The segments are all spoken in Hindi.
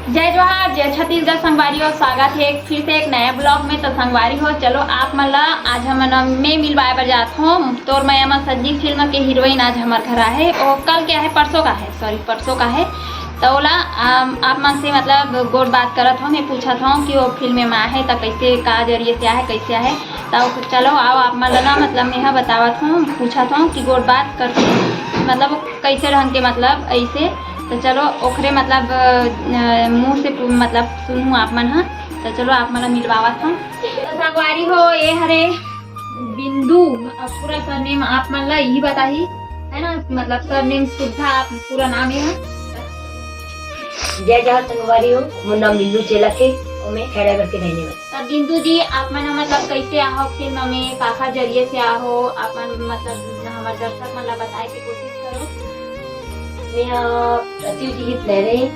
जय जोहार, जय छत्तीसगढ़ संगवारी और स्वागत है फिर से एक नए ब्लॉग में। तो संगवारी हो चलो आप मन ला आज हमन मैं मिलवाए बर जात हूँ। तो मैं अमर सज्जी फिल्म के हीरोइन आज हमार घर आए और कल क्या है परसों का है, परसों का है। तो ओला आप मन से मतलब गोड़ बात करत हूँ, मैं पूछत हूँ कि वो फिल्म में आए तो कैसे का जरिए से आए कैसे आए। तो चलो आओ आप मन ला मतलब मैं बतावत हूँ, पूछत हूँ कि गोड़ बात कर मतलब कैसे ढंग के मतलब ऐसे। तो चलो ओखरे मतलब मुँह से मतलब सुनूँ आप मन। हाँ तो चलो आप मन मिलवावत हूँ। तो संगवारी हो ये हरे बिंदु, पूरा सरनेम आप मन ला यही बताही है ना, मतलब सरनेम शुद्धा आप पूरा नाम है। जय जहाँ संगवारी हो, मोर नाम बिंदु चेला के और मैं खैरागढ़ के रहने वाली। तब बिंदु जी आप मन मतलब कैसे आहो फिल्म में, काका जरिए से आहो आप मन मतलब हमारे दर्शक मन ला बताए के कोशिश करो। मैं शिव जी गीत ले रहे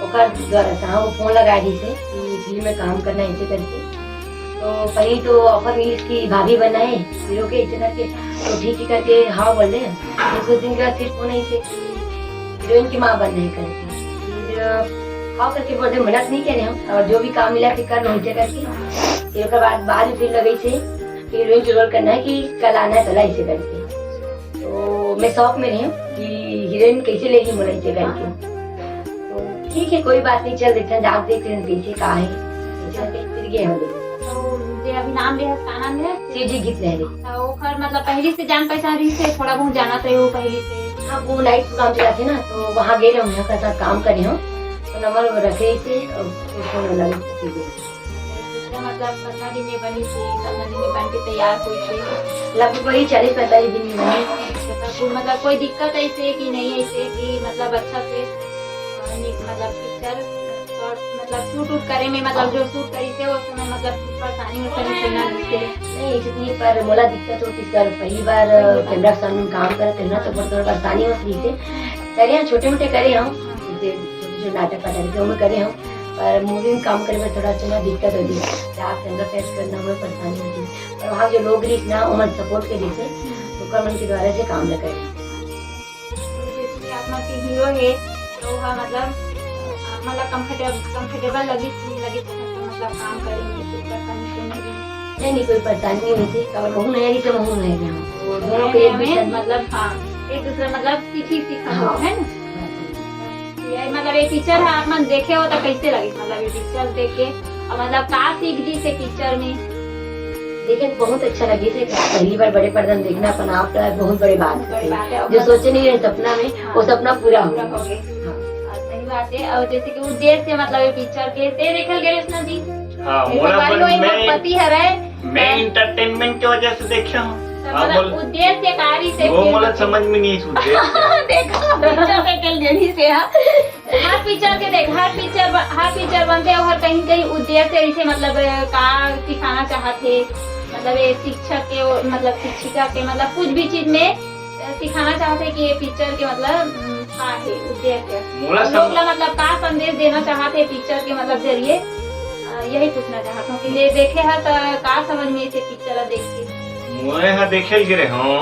ओकर द्वारा से वो फोन लगा दी से कि फिल्म में काम करना ऐसे करके। तो पहले तो ऑफर मिली कि भाभी बनाए हीरो के ऐसे करके, तो ठीक ही करके हाँ बोले। कुछ दिन के बाद फिर फोन आई से हीरोइन की माँ बन रहे करके, फिर हाँ करके बोलते मेहनत नहीं करे हम और जो भी काम मिला फिर कर वहीं करके। फिर उसके बाद फिर लगे से हीरोइन की रोल करना है कि कल आना है कल ऐसे करके। तो मैं शौक में रही कि हीरोइन कैसे लेगी मुझे ऐसे करके। तो ठीक है कोई बात नहीं, चल देखते हैं जाग देखते हैं कैसे का है फिर गए हम लोग। तो जे अभी नाम ले का नाम है शिव जी गीत ले रहे। तो ओकर मतलब पहले से जान पहचान रही से थोड़ा बहुत जानत रहे हो पहले से। हाँ वो नाइट काम चला थे ना, तो वहाँ गए हम यहाँ का साथ काम करे हम, तो नंबर रखे से और फोन लगे। मतलब कितना दिन में बनी थी, कितना दिन में बन के तैयार हुई थी? लगभग वही 40-45 दिन में बनी। मतलब कोई दिक्कत ऐसे कि नहीं ऐसे कि मतलब अच्छा से मतलब पिक्चर मतलब शूट करे में मतलब जो शूट करी थे उस समय मतलब परेशानी ना दिखते नहीं इतनी पर बोला दिक्कत होती सर। पहली बार कैमरा सामने काम करते ना तो थोड़ा परेशानी होती थी। करे हम छोटे मोटे करे हम जैसे छोटे नाटक पाटक में करे हम, पर मूवी में काम करे में थोड़ा सा दिक्कत होती है। आप कैमरा फेस करना हमें परेशानी होती है, और वहाँ जो लोग रही ना वो सपोर्ट के जैसे तो मन के द्वारा से काम न करें। आप हीरो है तो वहाँ मतलब कंफर्टेबल लगी मतलब काम करेंगे नहीं कोई परेशानी नहीं हुई थी। और महू नहीं तो महू नहीं गया वो दोनों के एक दूसरे मतलब हाँ एक दूसरे मतलब सीखा हाँ। है ना। मतलब ये पिक्चर है आप मन देखे हो तो कैसे लगी, मतलब ये पिक्चर देख के और मतलब का सीख दी से पिक्चर में? देखिए बहुत अच्छा लगे से पहली बार बड़े पर्दा में देखना अपन आप बहुत बड़ी बात है। जो सोचे नहीं रहे सपना में वो सपना पूरा हो गया। सही बात है। और जैसे कि उद्देश्य से मतलब ये पिक्चर के ते देखल गए कृष्ण जी। हाँ मोला पति है रे मैं इंटरटेनमेंट की वजह से देखा हूँ। मतलब उद्देश्य कार्य से वो मोला समझ में नहीं सूझे। देखा पिक्चर के लेनी से हर पिक्चर के देख हर पिक्चर बनते हैं और कहीं कहीं उद्देश्य ऐसे मतलब का सिखाना चाहते, मतलब ये शिक्षक के मतलब शिक्षिका के मतलब कुछ भी चीज में सिखाना चाहते कि ये पिक्चर के मतलब का है उद्देश्य लोग मतलब का संदेश देना चाहते पिक्चर के मतलब जरिए। यही पूछना चाहता हूँ कि ये देखे है तो का समझ में इसे पिक्चर देख के मैं देखे गिरे हूँ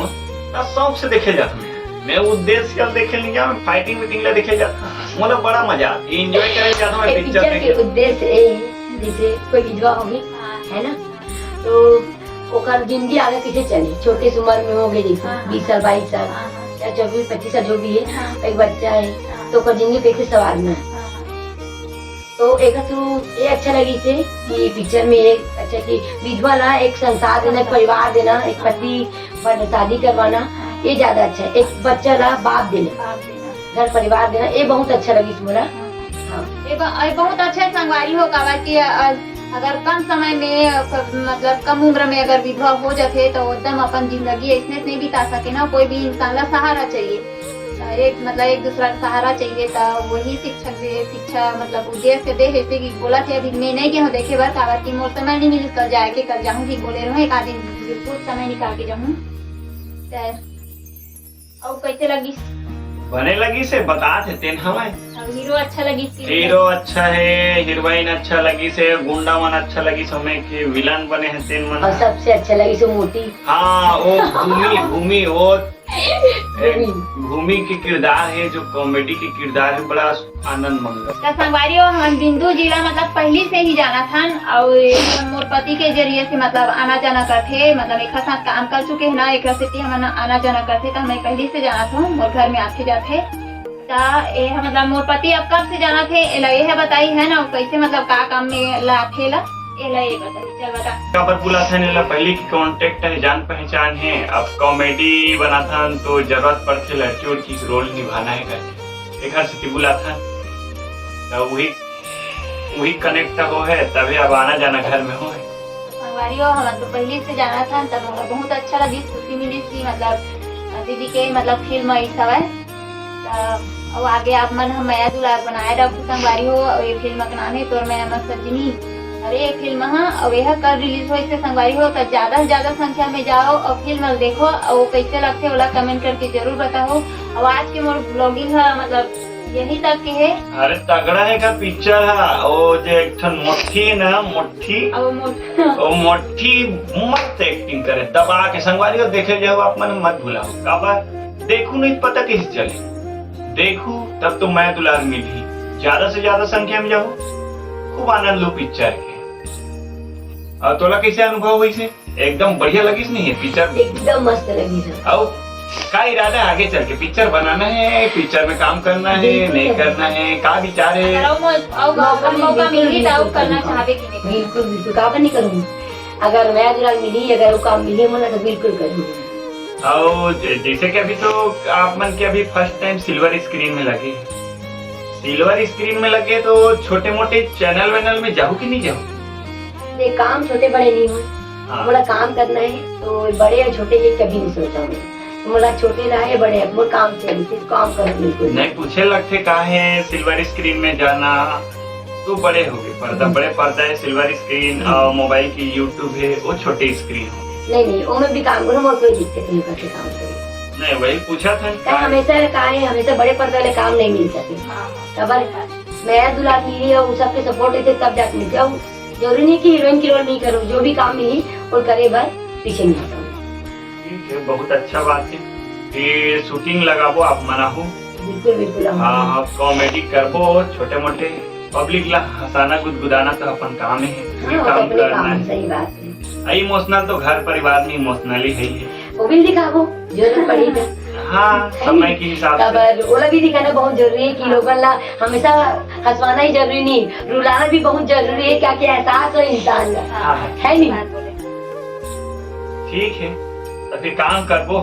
शौक से देखे जाता मैं उद्देश्य का देखे नहीं जा फाइटिंग मीटिंग ला देखे जाता मोला बड़ा मजा एंजॉय करे जाता हूँ पिक्चर के उद्देश्य जैसे कोई विधवा होगी है ना, तो ओकर जिंदगी आगे कैसे चले। छोटे उम्र में हो गए जैसे 20 साल 22 साल या 24-25 साल जो भी है, एक बच्चा है तो ओकर जिंदगी कैसे संवारना है। तो एक ये अच्छा लगी से कि पिक्चर में एक अच्छा कि विधवा ला एक संसार देना, एक परिवार देना, एक पति शादी करवाना ये ज्यादा अच्छा है। एक बच्चा ला बाप देना, घर परिवार देना, ये बहुत अच्छा लगी मोला। हाँ ये बहुत अच्छा संगवारी हो का कि अगर कम समय में मतलब कम उम्र में अगर विधवा हो जाते तो एकदम अपन जिंदगी ऐसे नहीं बिता सके ना। कोई भी इंसान ला सहारा चाहिए, एक दूसरा का सहारा चाहिए। तो वही शिक्षा मतलब उद्देश्य दे जैसे कि बोला थे अभी मैं नहीं गया हूँ देखे बार काबर की मोर समय नहीं मिली कल जाए के कल जाऊँ कि बोले रहो एक आदमी बिल्कुल समय निकाल के जाऊँ। और कैसे लगी बने लगी से बता थे हमें हीरो अच्छा लगी, हीरो अच्छा है, हीरोइन अच्छा लगी से, गुंडा मन अच्छा लगी समय के विलन बने हैं तेन मन। और सबसे अच्छा लगी से मोटी। हाँ वो भूमि वो भूमि के किरदार है, जो कॉमेडी के किरदार है, बड़ा आनंद मंगल। तो संगवारी हो हम बिंदु जिला मतलब पहली से ही जाना था और मोर पति के जरिए से मतलब आना जाना करते, मतलब एक साथ काम कर चुके हैं ना, एक से हम आना जाना करते, तो हमें पहली से जाना था, मोर घर में आके जाते ये मतलब मोर पति अब कब से जाना थे ये बताई है ना, कैसे मतलब का काम में लाथे ला ये बताई। चल बता खबर बुला था ने पहले की कांटेक्ट है, जान पहचान है, अब कॉमेडी बना था तो जरूरत पड़ती लड़की उड़की रोल निभाना है करके एक से बुला था, तो वही कनेक्ट हो है, तभी अब आना जाना घर में हो है। संगवारी हो हम तो पहले से जाना था, तब हमें बहुत अच्छा लगी, खुशी मिली थी, मतलब दीदी के मतलब फिल्म ऐसा है और आगे आप मन हम माया दुलार बनाए डॉक्टर संगवारी हो, और ये फिल्म का नाम है तोर मैं अमर सजनी। अरे ये फिल्म और यह कर रिलीज हो से संगवारी हो, तो ज्यादा से ज्यादा संख्या में जाओ और फिल्म देखो और कैसे लगते वाला कमेंट करके जरूर बताओ। और आज के मोर ब्लॉगिंग है मतलब यही तक के है। अरे तगड़ा है का पिक्चर है, वो जो एक ठन मोठी ना मोठी वो मोठी मस्त एक्टिंग करे, दबा के संगवारी हो देखे जाओ, आप मन मत भूलाओ, काबा देखू नहीं पता कैसे चले, देखू तब तो मैं दुलार मिली, ज्यादा से ज्यादा संख्या में जाओ, खूब आनंद लो पिक्चर के। और तोला कैसे अनुभव हुई से? एकदम बढ़िया लगी नहीं है पिक्चर? एकदम मस्त लगी सर। और का इरादा आगे चल के पिक्चर बनाना है, पिक्चर में काम करना है, नहीं करना है, का विचार है? मौका मिली तो करना चाहबे कि नहीं? बिल्कुल बिल्कुल, काबर नहीं करूँगी, अगर मैं दुलार मिली, अगर वो काम मिली मुझे तो बिल्कुल करूँगी। और जैसे कि अभी तो आप मन के अभी फर्स्ट टाइम सिल्वर स्क्रीन में लगे, सिल्वर स्क्रीन में लगे तो छोटे मोटे चैनल वैनल में जाओ कि नहीं जाओ? नहीं, काम छोटे बड़े नहीं हो, बड़ा काम करना है तो बड़े और छोटे ये कभी नहीं सोचा हूँ, तो मोला छोटे ना है बड़े वो काम चाहिए, सिर्फ काम करो बिल्कुल नहीं। पूछे लगते का है सिल्वर स्क्रीन में जाना, तो बड़े हो गए पर्दा, बड़े पर्दा है सिल्वर स्क्रीन, और मोबाइल की यूट्यूब है वो छोटे स्क्रीन हो। नहीं वो मैं भी काम करूँ और कोई दिक्कत नहीं करके काम करूँ। नहीं वही पूछा था, हमेशा बड़े पर्दे वाले काम नहीं मिल सके, खबर मैं दुलार मिली और सबके सपोर्ट देते तब जाके मिल जाऊँ, जरूरी नहीं कि हीरोइन की रोल नहीं करूँ, जो भी काम मिली और करे बस पीछे नहीं हटाऊँ। ठीक है, बहुत अच्छा बात है। फिर शूटिंग लगाबो आप मना हो? बिल्कुल बिल्कुल। हाँ कॉमेडी करबो, छोटे मोटे पब्लिक ला हंसाना गुदगुदाना तो अपन काम है, काम करना है। सही बात है। इमोशनल तो घर परिवार में इमोशनली है ही, वो भी दिखाबो जरूरत पड़ी तो। हाँ समय के हिसाब से ओला भी दिखाना बहुत जरूरी है कि लोगों ला हमेशा हंसवाना ही जरूरी नहीं, रुलाना भी बहुत जरूरी है, क्या क्या एहसास हो इंसान का, है नहीं? ठीक है, तो फिर काम करबो,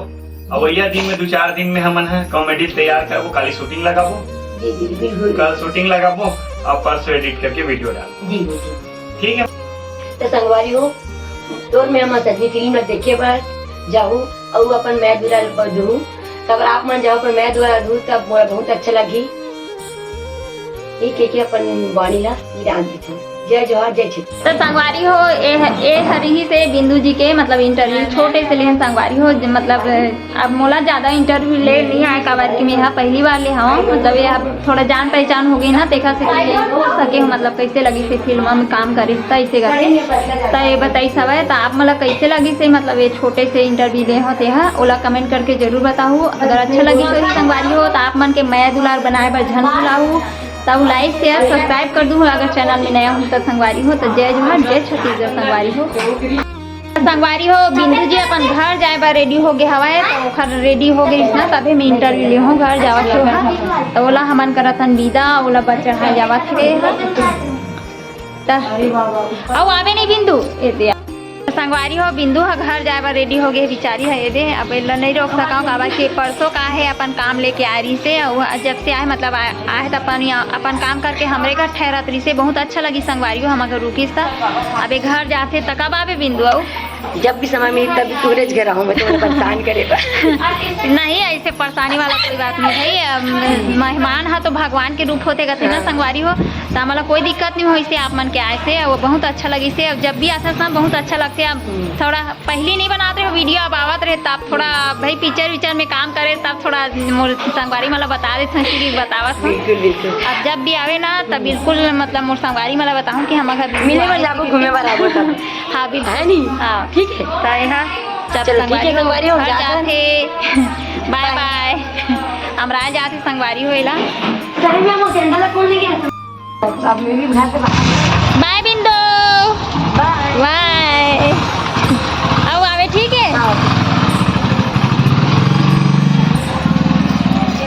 और वही दिन में 2-4 दिन में हमन है कॉमेडी तैयार करबो, कल शूटिंग लगाबो। जी जी बिल्कुल, कल शूटिंग लगाबो और परसों एडिट करके वीडियो डालबो। जी जी ठीक है। तो संगवारी हो तो मैं हम सजनी फिल्म में देखे बार जाऊँ और अपन मैं दुलार पर दूँ, तब आप मन जाओ पर मैं दुलार दूँ, तब मोला बहुत अच्छा लगी। ठीक है कि अपन वाणी ला विराम देते, जय जोहार जय छे। तो संगवारी हो ए हरी से बिंदु जी के मतलब इंटरव्यू छोटे से लेन संगवारी हो, मतलब अब मोला ज्यादा इंटरव्यू ले नहीं आए का बात कि मैं यहाँ पहली बार ले हूँ, मतलब ये अब थोड़ा जान पहचान हो गई ना, देखा से सके मतलब कैसे लगी से फिल्म में काम करी ऐसे करके, तो ये बताई सब है। तो आप मतलब कैसे लगी से मतलब ये छोटे से इंटरव्यू ले होते हैं, ओला कमेंट करके जरूर बताओ। अगर अच्छा लगी तो संगवारी हो तो आप मन के माया दुलार बनाए बर झन भुलाऊ, तब लाइक शेयर सब्सक्राइब कर दूँ। अगर चैनल में नया हूँ तो संगवारी हो तो जय जोहार जय छत्तीसगढ़। संगवारी हो संगवारी हो बिंदु जी अपन घर जाए बार रेडी हो गए हवाए, तो ओखर रेडी हो गई ना, तभी मैं इंटरव्यू ले हूँ घर जावा के, तो ओला हमन करत हन विदा, ओला बच्चा है जावा थे अब आवे नहीं बिंदु ए संगवारी हो बिंदु है घर जाए बार रेडी हो गए बेचारी है ये दे, अब नहीं रोक सका काबा के परसों का है अपन काम लेके आ रही से, जब से आए मतलब आए तो अपन काम करके हमरे घर ठहरत रही से, बहुत अच्छा लगी संगवारी हो। हम अगर रुकी था अबे घर जाते तो कब आवे बिंदु आओ? जब भी समय मिले तब सूरज घर आऊँ, मैं तो परेशान करेगा नहीं ऐसे परेशानी वाला कोई बात नहीं है, मेहमान है तो भगवान के रूप होते गए ना संगवारी हो, तो हमारा कोई दिक्कत नहीं हुई से आप मन के आए से, वो बहुत अच्छा लगी से। अब जब भी आता था बहुत अच्छा लगते, अब थोड़ा पहले नहीं बनाते हो वीडियो, अब आवत रहे तब थोड़ा भाई पिक्चर विचर में काम करे तब थोड़ा संगवारी मतलब बता देते हैं बतावत हूँ। अब जब भी आवे ना तब बिल्कुल मतलब मोर संगवारी मतलब बताऊँ कि हमारा मिले घूमे बार हाँ है नहीं? हाँ ठीक है, जब चलो ठीक है संगवारी हो जाते बाय बाय। हमरा जाते संगवारी होइला। सही में वो कैंडल कौन ले गया? अब मैं भी घर से बाहर